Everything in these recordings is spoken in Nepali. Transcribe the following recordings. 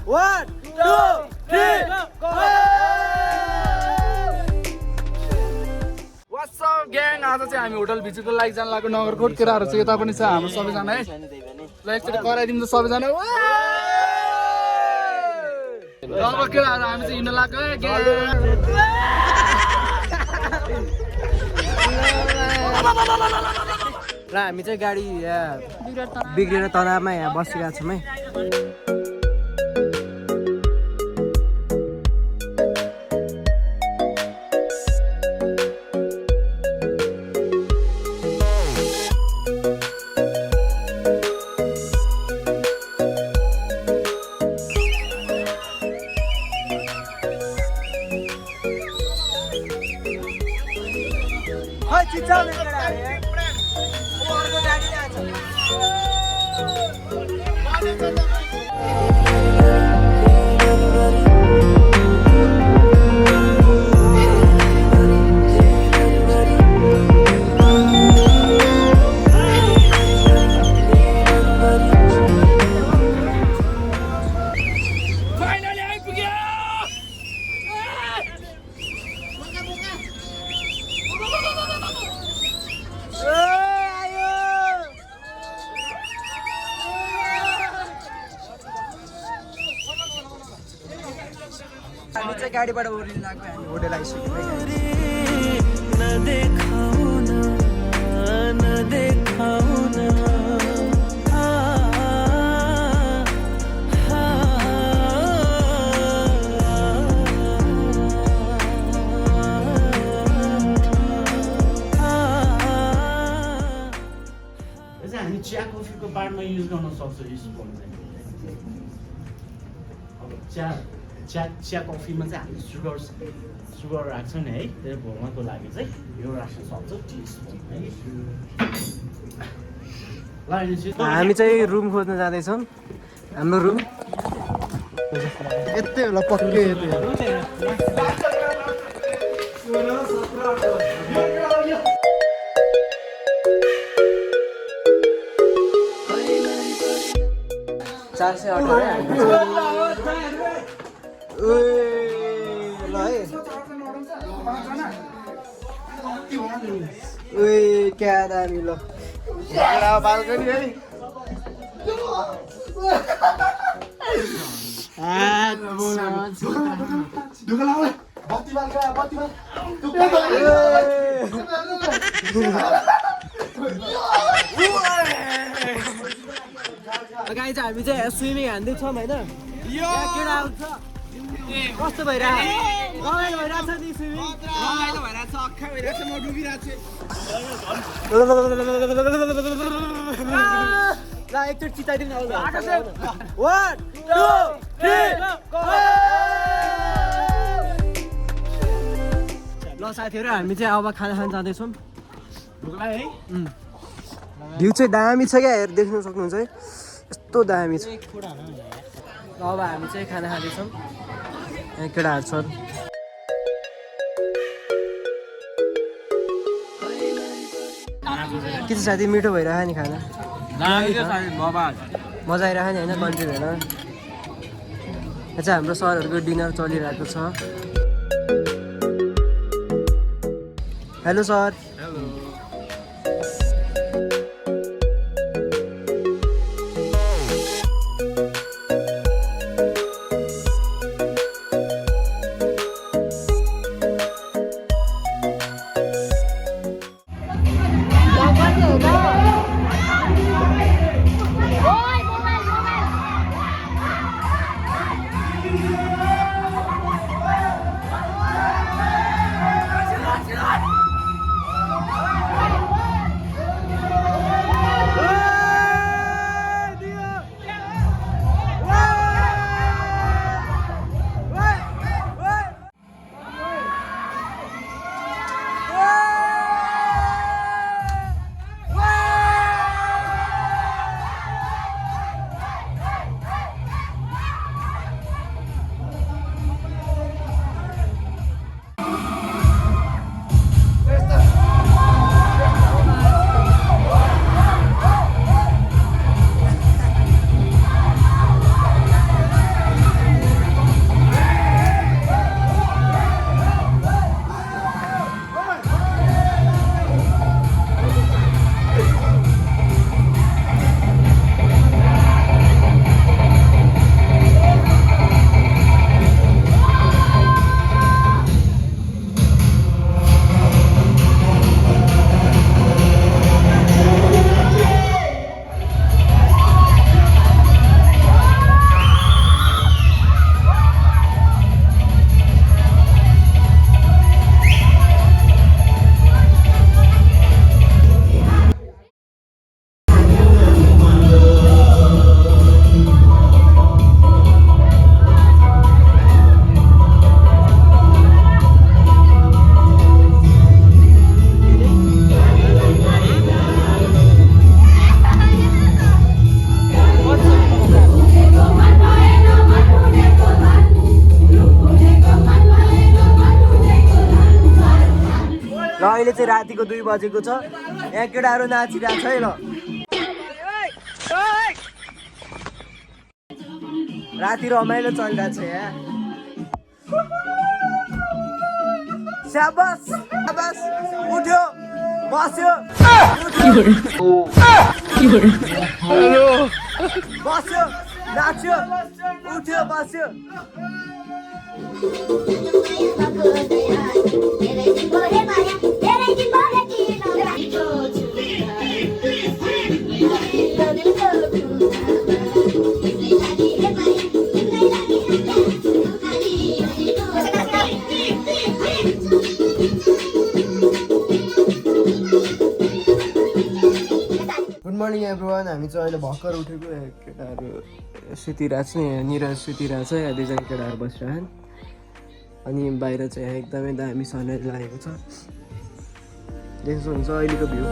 1 2 3 go What's up gang? आज चाहिँ हामी होटल भिजिटको लागि जान लाग्यो नगरकोट केराहरु चाहिँ यता पनि छ हाम्रो सबैजना है ल एकचोटी कराइदिउँ त सबैजना अब केराहरु हामी चाहिँ हिँड्न लाग्यो है gang र हामी चाहिँ गाडी बिग्रेर तनावमा यहाँ बसिरहेको छौँ है हामी चाहिँ गाडीबाट उर्लिन लाग्यो हामी होटल आइसक्यौँ हामी चिया कफीको बारमा युज गर्न सक्छौँ यो स्पुन अब चिया कफीमा चाहिँ हामी सुगर राख्छौँ नि है त्यो भोगाको लागि चाहिँ यो राख्न सक्छौँ टी स्पुन है हामी चाहिँ रुम खोज्न जाँदैछौँ हाम्रो रुम यतै होला पक्कै चार सय 18 ल है क्या दामी ल बाल्कनी है गाई चाहिँ हामी चाहिँ स्विमिङ हान्दैछौँ होइन केटाहरू छ कस्तो भइरहेको रमाइलो भइरहेको छ नि स्विमिङ रमाइलो भइरहेको छ अक्खा भइरहेको छ म डुबिरहेको छु ल एकचोटि चिताइदिउँ न 1 2 3 ल साथीहरू हामी चाहिँ अब खाना खान जाँदैछौँ भ्यू चाहिँ दामी छ क्या हेर देख्न सक्नुहुन्छ है यस्तो दामी छ अब हामी चाहिँ खाना खाँदैछौँ केटाहरू छन् के छ साथी मिठो भइरहेको नि खाना मजा आइरहेको नि होइन कन्ट्री भएर यहाँ चाहिँ हाम्रो सरहरूको डिनर चलिरहेको छ हेलो सर अहिले चाहिँ रातिको 2 बजेको छ यहाँ केटाहरू नाचिरहेको छ है ल राति रमाइलो चलिरहेको छ यहाँ शाबास शाबास उठ्यो बस्यो बस्यो नाच्यो उठ्यो बस्यो गुड मर्निङ एभ्रिवान हामी चाहिँ अहिले भर्खर उठेको केटाहरू सुतिरहेको छ यहाँ निरज सुतिरहेको छ यहाँ 2 जना केटाहरू बसिरहेछन् अनि बाहिर चाहिँ यहाँ एकदमै दामी सनराइज लागेको छ देख्नु सक्नुहुन्छ अहिलेको भ्यू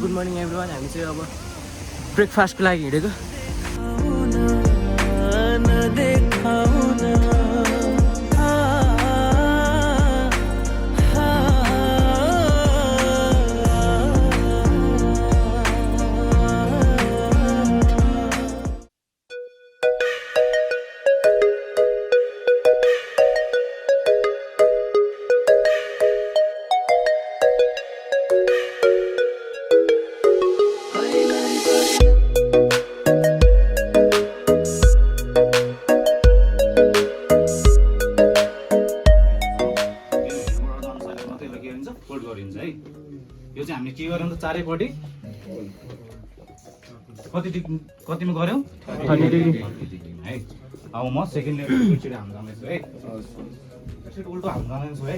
गुड मर्निङ एभ्रिवान हामी चाहिँ अब ब्रेकफास्टको लागि हिँडेको यो चाहिँ हामीले के गर्यौँ त चारैपट्टि कतिमा गऱ्यौँ 30 डिग्री है अब म सेकेन्ड लेयर एकचोटि हाम जाँदैछु है एकचोटि उल्टो हाम जाँदैछु है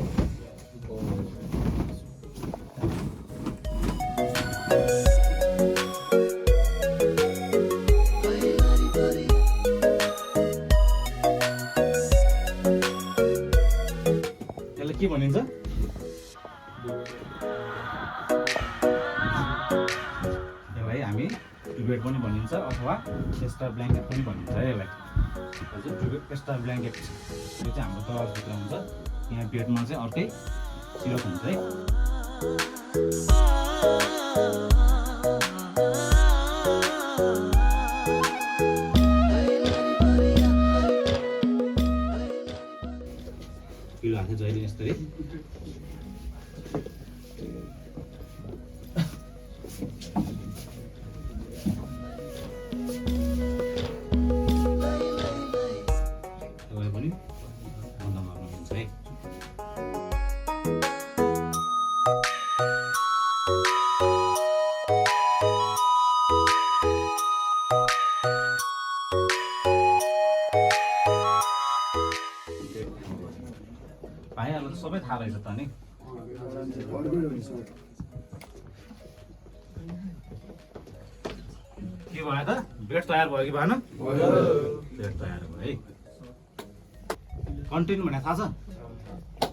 यसलाई के भनिन्छ ट्युबेट पनि भनिन्छ अथवा एक्स्ट्रा ब्ल्याङ्केट पनि भनिन्छ है यसलाई हजुर ट्युबेट एक्स्ट्रा ब्ल्याङ्केट यो चाहिँ हाम्रो तलभित्र हुन्छ यहाँ बेडमा चाहिँ अर्कै सिरक हुन्छ है पिलो हाल्छ जहिले यस्तै भाइहरूलाई त सबै थाहा रहेछ त नि के भयो त बेड तयार भयो कि भएन बेड तयार भयो है कन्टेन्ट भने थाहा छ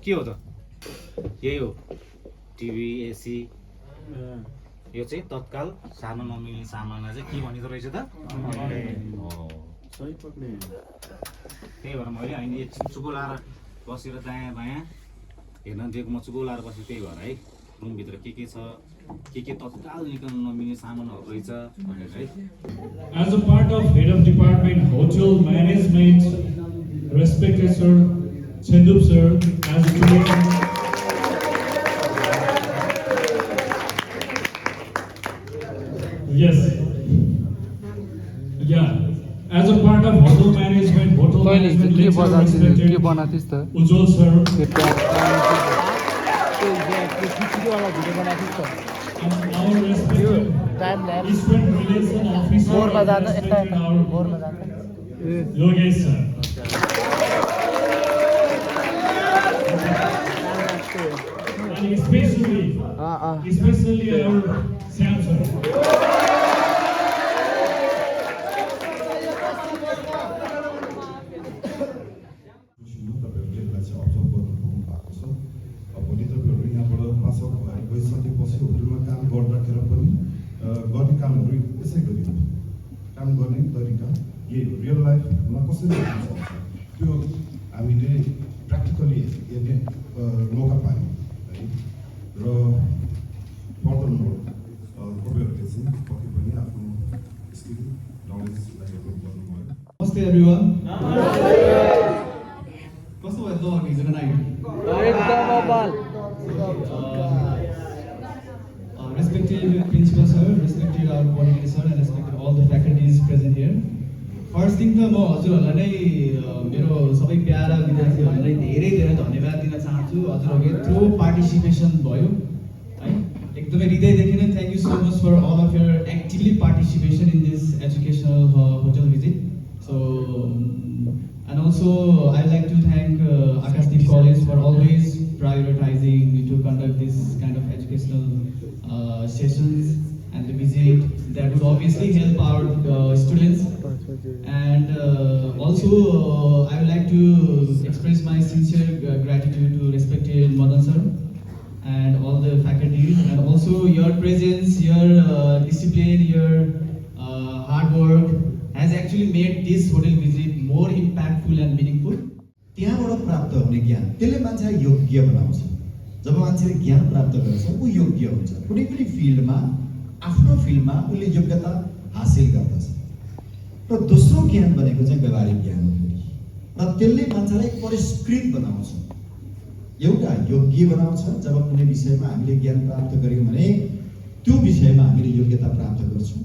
के हो त यही हो टिभी एसी यो चाहिँ तत्काल सानो नमिल्ने सामानलाई चाहिँ के भनिँदो रहेछ त त्यही भएर मैले अहिले एकछिन चुको लाएर बसेर दायाँ बायाँ हेर्न दिएको म चुको लाएर बसेँ त्यही भएर है रुमभित्र के छ के तत्काल निकाल्न नमिल्ने सामानहरू रहेछ भनेर है As a part of head of department hotel management, respected sir, Chendup sir, as a yes, yeah. As a part of hotel management, के बनाथिस् त Ujjwal sir, and our respected Eastern Relation Officer, Yogesh sir. And especially our Sam sir. कामहरू यसै गरिन्छ काम गर्ने तरिका यही हो रियल लाइफमा कसरी गर्न सक्छ त्यो हामीले प्र्याक्टिकली हेर्ने मौका पायौँ है र फर्दर नोट तपाईँहरूले चाहिँ पक्कै पनि आफ्नो स्किल नलेजलाई डेभलप गर्नुभयो Namaste everyone. कस्तो भयो त हिजोको night respected principal sir, respected our coordinator sir, and respected all the faculties present here. First thing त म हजुरहरूलाई नै मेरो सबै प्यारा विद्यार्थीहरूलाई धेरै धेरै धन्यवाद दिन चाहन्छु हजुरहरूको यत्रो पार्टिसिपेसन भयो है एकदमै हृदयदेखि नै thank you so much for all of your actively participation in this educational hotel visit so and also I'd like to thank Akashdeep College for always prioritizing to conduct this kind of educational sessions and the visit that would obviously help our students. And also I would like to express my sincere gratitude to respected Madan sir and all the faculties, and also your presence, your discipline, your hard work has actually made this hotel visit more impactful and meaningful. त्यहाँबाट प्राप्त हुने ज्ञान त्यसले मान्छेलाई योग्य बनाउँछ जब मान्छेले ज्ञान प्राप्त गर्छ ऊ योग्य हुन्छ कुनै पनि फिल्डमा आफ्नो फिल्डमा उसले योग्यता हासिल गर्दछ र दोस्रो ज्ञान भनेको चाहिँ व्यवहारिक ज्ञान हो फेरि र त्यसले मान्छेलाई परिष्कृत बनाउँछ एउटा योग्य बनाउँछ जब कुनै विषयमा हामीले ज्ञान प्राप्त गर्यौँ भने त्यो विषयमा हामीले योग्यता प्राप्त गर्छौँ